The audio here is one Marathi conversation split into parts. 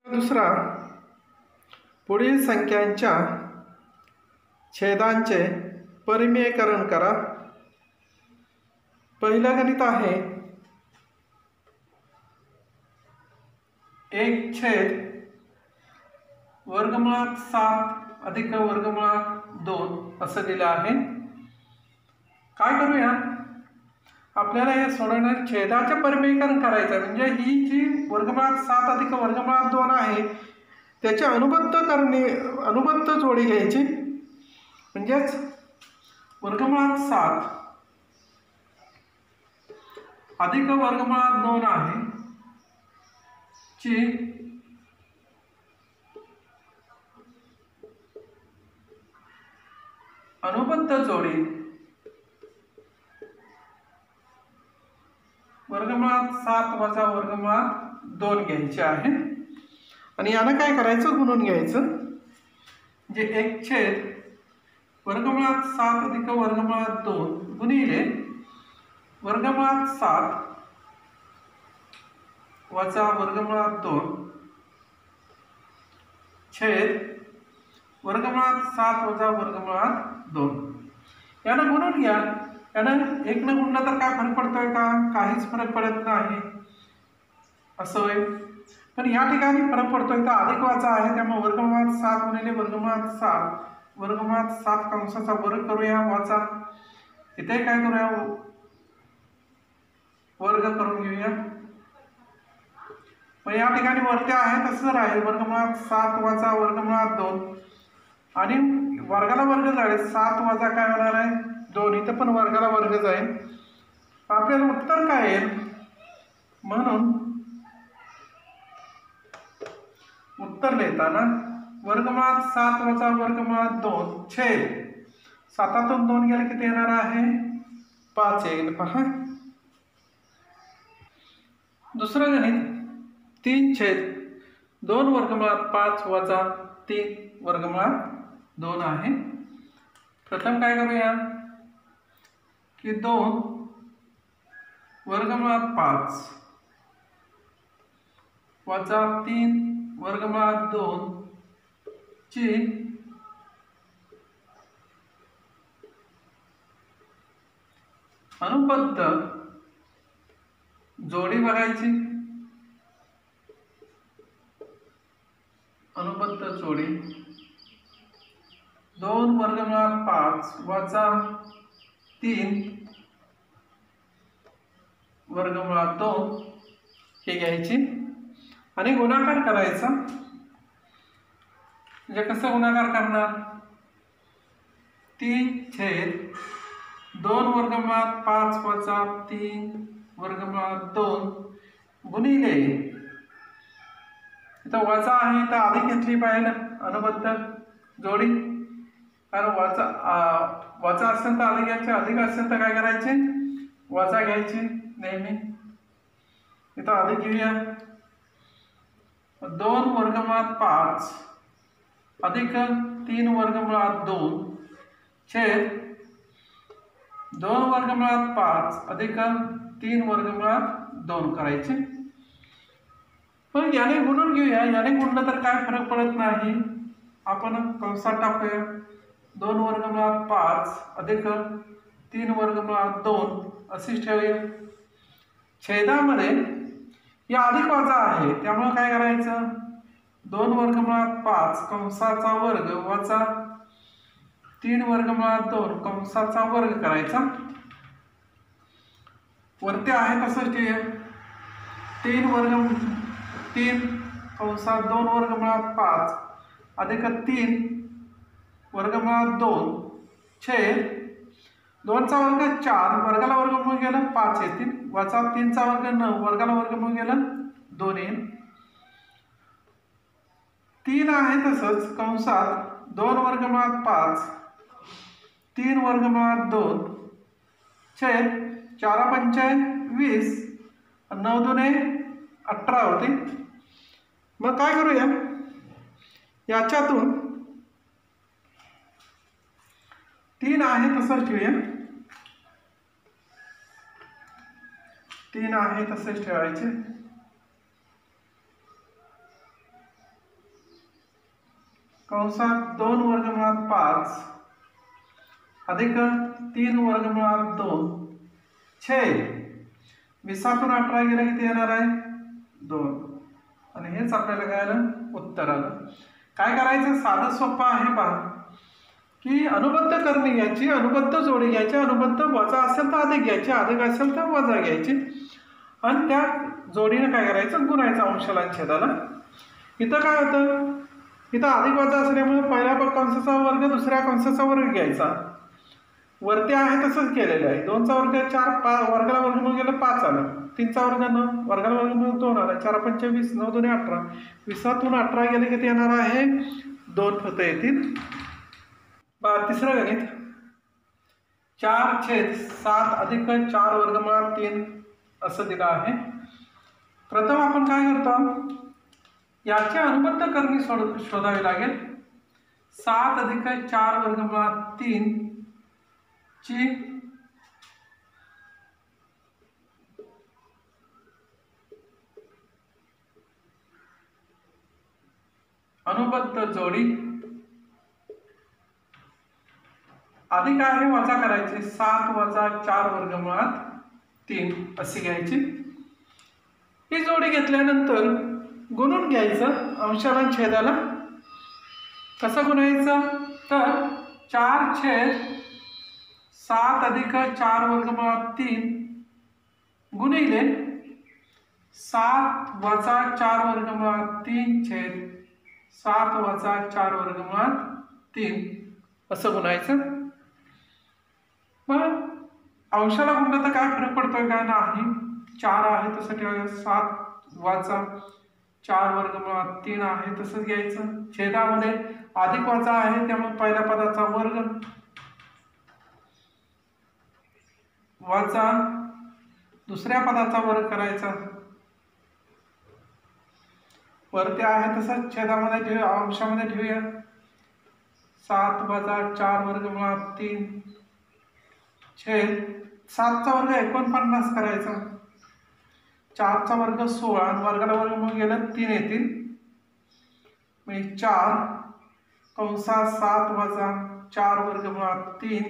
दुसरा, पुढील संख्यांच्या छेदांचे परिमेयकरण करा. पहिलं गणित आहे 1/7 वर्गमुळात 7 अधिक वर्गमुळात 2 असं दिलं आहे. काय करूया, आपल्याला हे सोडवण्यात छेदाचे परिमेयकरण करायचं आहे. म्हणजे ही जी वर्गमुळात 7 अधिक वर्गमुळात 2 आहे त्याची अनुबंध जोडी घ्यायची. म्हणजेच वर्गमुळात 7 अधिक वर्गमुळात 2 आहे ची अनुबंध जोडी वर्गमुळात 7 वजा वर्गमुळात 2 घ्यायचे आहे. आणि यानं काय करायचं, गुणून घ्यायचं. म्हणजे 1/7 वर्गमुळात 7 अधिक वर्गमुळात 2 गुणिले वर्गमुळात 7 वजा वर्गमुळात 2 छेद वर्गमुळात 7 वजा वर्गमुळात 2. यानं गुणून घ्या. यानं 1 न गुणलं तर काय फरक पडतोय का? काहीच फरक पडत नाही. असं होय. पण या ठिकाणी फरक पडतोय का? अधिक वाचा आहे, त्यामुळे वर्गमुळात 7 गुणिले वर्गमुळात 7 वर्गमुळात 7 कंसाचा वर्ग करूया वाचा. इथे काय करूया, वर्ग करून घेऊया. मग या ठिकाणी वरती आहे तसंच राहील, वर्गमुळात 7 वजा वर्गमुळात 2 आणि वर्गाला वर्ग जाईल. 7 वजा काय होणार आहे 2, इथं पण वर्गाला वर्ग जाईल. आपल्याला उत्तर काय येईल, म्हणून उत्तर लिहिताना वर्गमुळात 7 वजा वर्गमुळात 2 छेद 7तून 2 गेले किती येणार आहे 5 येईल. पहा दुसरं गणित 3/2 वर्गमुळात 5 वजा 3 वर्गमुळात 2 आहे. प्रथम काय करूया की 2 वर्गमुळात 5 वजा 3 वर्गमुळात 2 ची अनुबंध जोडी बघायची. अनुबंध जोडी 2 वर्गमुळात 5 वजा 3 वर्गमुळात 2 हे घ्यायची आणि गुणाकार करायचा. म्हणजे कसं गुणाकार करणार, 3/2 वर्गमुळात 5 वजा 3 वर्गमुळात 2 गुणिले, इथं वजा आहे तर अधिक घेतली पाहिजे अनुबंध जोडी. कारण वजा असेल तर अधिक घ्यायचे, अधिक असेल तर काय करायचे वजा घ्यायचे नेहमी. इथं अधिक घेऊया. 2 वर्गमुळात 5 अधिक 3 वर्गमुळात 2 छेद 2 वर्गमुळात 5 अधिक 3 वर्गमुळात 2 करायचे. पण याने गुणून घेऊया. याने गुणलं तर काय फरक पडत नाही, आपण कंसात टाकूया. 2 वर्गमुळात 5 अधिक 3 वर्गमुळात 2 अशीच ठेवूया. छेदामध्ये या अधिक वजा आहे त्यामुळे काय करायचं, 2 वर्गमुळात 5 कंसाचा वर्ग वजा 3 वर्गमुळात 2 कंसाचा वर्ग करायचा. वरती आहे तसंच ठेवूया. 3 कंसात 2 वर्गमुळात 5 अधिक 3 वर्गमुळात 2 छेद 2चा वर्ग 4 वर्गाला वर्गमूळ गेलं 5 येतील वजा 3चा वर्ग 9 वर्गाला वर्गमूळ गेलं 2 येईल. 3 आहे तसंच कंसात 2 वर्गमुळात 5 3 वर्गमुळात 2 छेद 4×5 20 9×2 18 होते. मग काय करूया, याच्यातून 3 आहे तसंच ठेवूया. 3 आहे तसेच ठेवायचे. कंसात 2 वर्गमुळात 5 अधिक 3 वर्गमुळात 2 छेद 20तून 18 गेला किती येणार आहे 2. आणि हेच आपल्याला काय आलं उत्तर आलं. काय करायचं साधं सोपं आहे पहा की अनुबद्ध करणी घ्यायची, अनुबद्ध जोडी घ्यायची, अनुबद्ध वजा असेल तर अधिक घ्यायची, अधिक असेल तर वजा घ्यायची आणि त्या जोडीने काय करायचं गुणायचं अंशाला आणि छेदाला. इथं काय होतं इथं अधिक वजा असल्यामुळे पहिल्या कंसाचा वर्ग दुसऱ्या कंसाचा वर्ग घ्यायचा. वरती आहे तसंच केलेलं आहे. 2चा वर्ग 4 वर्गाला वर्गमूळ गेलं 5 आलं, 3चा वर्ग 9 वर्गाला वर्गमूळ 2 आला, 4 पंचे 20 9 2 18 20तून 18 गेले किती येणार आहे 2 फक्त येतील. तिसरं गणित 4/7 अधिक 4 वर्गमुळात 3 असं दिलं आहे. प्रथम आपण काय करतो याची अनुबद्ध करणी शोधावी लागेल. 7 अधिक 4 वर्गमुळात 3 ची अनुबद्ध जोडी अधिक आहे वजा करायची 7 वजा 4 वर्गमुळात 3 अशी घ्यायची. ही जोडी घेतल्यानंतर गुणून घ्यायचं अंशाला छेदाला. कसं गुणायचं तर 4/7 अधिक 4 वर्गमुळात 3 गुणिले 7 वजा 4 वर्गमुळात 3 छेद 7 वजा 4 वर्गमुळात 3 असं गुणायचं. मग अंशाला गुणलं तर काय फरक पडतोय काय नाही 4 आहे तसं ठेवायचं. 7 वजा 4 वर्गमुळात 3 आहे तसंच घ्यायचं. छेदामध्ये अधिक वजा आहे त्यामुळे पहिल्या पदाचा वर्ग वजा दुसऱ्या पदाचा वर्ग करायचा. वरती आहे तसंच छेदामध्ये ठेवूया अंशामध्ये ठेवूया. 7 वजा 4 वर्गमुळात 3 छेद 7चा वर्ग 49 करायचा. 4चा वर्ग 16 आणि वर्गाला वर्गमूळ गेलं 3 येतील. म्हणजे 4 कंसात 7 वजा 4 वर्गमुळात 3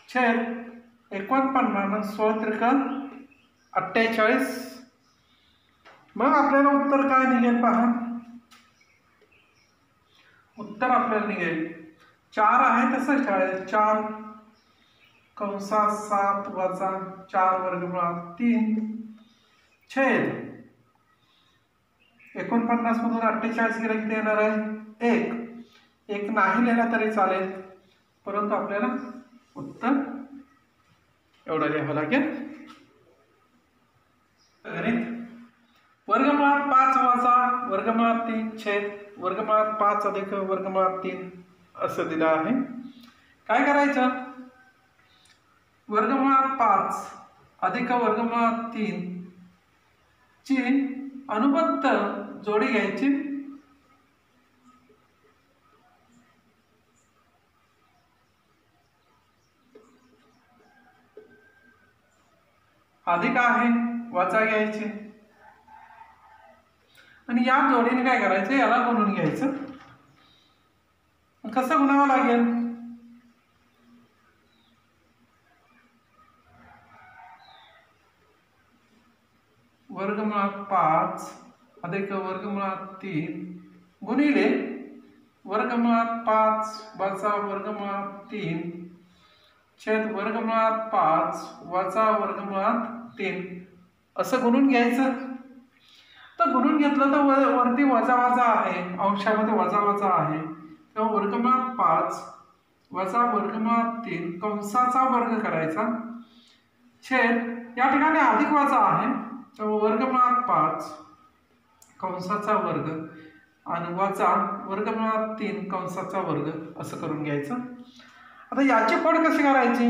छेद 49 16 त्रिक 48. मग आपल्याला उत्तर काय निघेल पहा. उत्तर आपल्याला निघेल 4 आहे तसंच ठेवायचं. 4 कंसात 7 वजा 4 वर्गमुळात 3 छेद 49 मधून 48 गेला किती येणार आहे 1 नाही लिहिला तरी चालेल परंतु आपल्याला उत्तर एवढं लिहावं लागेल. गणित वर्गमुळात 5 वजा वर्गमुळात 3 छेद वर्गमुळात 5 अधिक वर्गमुळात 3 असं दिलं आहे. काय करायचं वर्गमुळात 5 अधिक वर्गमुळात 3 ची अनुबद्ध जोडी घ्यायची. अधिक आहे वजा घ्यायची आणि या जोडीने काय करायचं याला गुणून घ्यायचं. कसं गुणावं लागेल वर्गमुळात 5 अधिक वर्गमुळात 3 गुणिले वर्गमुळात 5 वजा वर्गमुळात 3 छेद वर्गमुळात 5 वजा वर्गमुळात 3 असं गुणून घ्यायचं. तर गुणून घेतलं तर वरती वजा वजा आहे अंशामध्ये वजा वजा आहे तेव्हा वर्गमुळात 5 वजा वर्गमुळात 3 कंसाचा वर्ग करायचा छेद या ठिकाणी अधिक वजा आहे तेव्हा वर्गमुळात 5 कंसाचा वर्ग आणि वजा वर्गमुळात 3 कंसाचा वर्ग असं करून घ्यायचं. आता याची फोड कशी करायची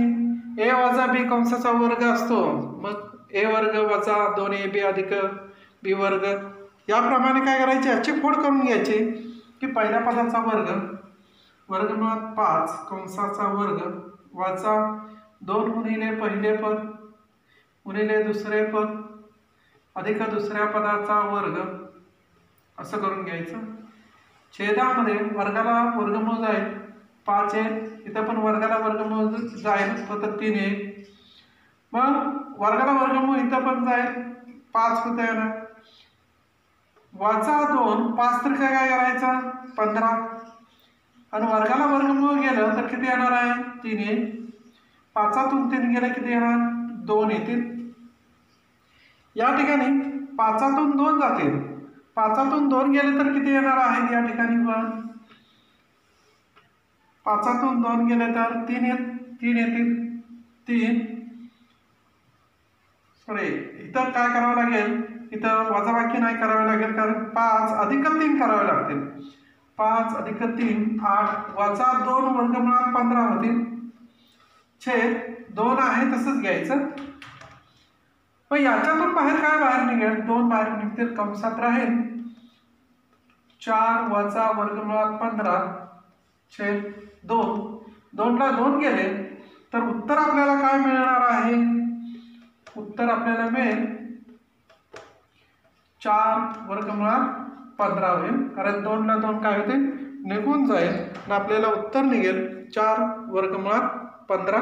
a वजा b कंसाचा वर्ग असतो मग a वर्ग वजा 2ab अधिक b वर्ग याप्रमाणे काय करायचे याची फोड करून घ्यायची की पहिल्या पदाचा वर्ग वर्गमुळात 5 कंसाचा वर्ग वजा 2 गुणिले पहिले पद गुणिले दुसरे पद अधिक दुसऱ्या पदाचा वर्ग असं करून घ्यायचं. छेदामध्ये वर्गाला वर्गमूळ जाईल 5 आहे, इथं पण वर्गाला वर्गमूळ जाईल तर 3 आहे. मग वर्गाला वर्गमूळ इथं पण जाईल 5 होतं येणार वजा 2 5 तर काय करायचं 15 आणि वर्गाला वर्गमूळ गेलं तर किती येणार आहे 3 आहे. 5तून 3 गेलं किती येणार 2 येतील. या ठिकाणी 5तून 2 जातील. 5तून 2 गेले तर किती येणार आहेत या ठिकाणी पण 5तून 2 गेले तर 3 येतील 3. सॉरी इथं काय करावं लागेल इथं वजाबाकी नाही करावे लागेल कारण 5 अधिक 3 करावे लागतील. 5 अधिक 3 8 वजा 2 वर्गमुळात 15 होतील छेद 2 आहे तसंच घ्यायचं. पण याच्यातून बाहेर निघेल 2 बाहेर निघतील कंसात राहील 4 वजा वर्गमुळात 15 छेद 2. 2 ला 2 गेले तर उत्तर आपल्याला काय मिळणार आहे. उत्तर आपल्याला मिळेल 4 वर्गमुळात 15 होईल कारण 2 ला 2 काय होते निघून जाईल आणि आपल्याला उत्तर निघेल 4 वर्गमुळात 15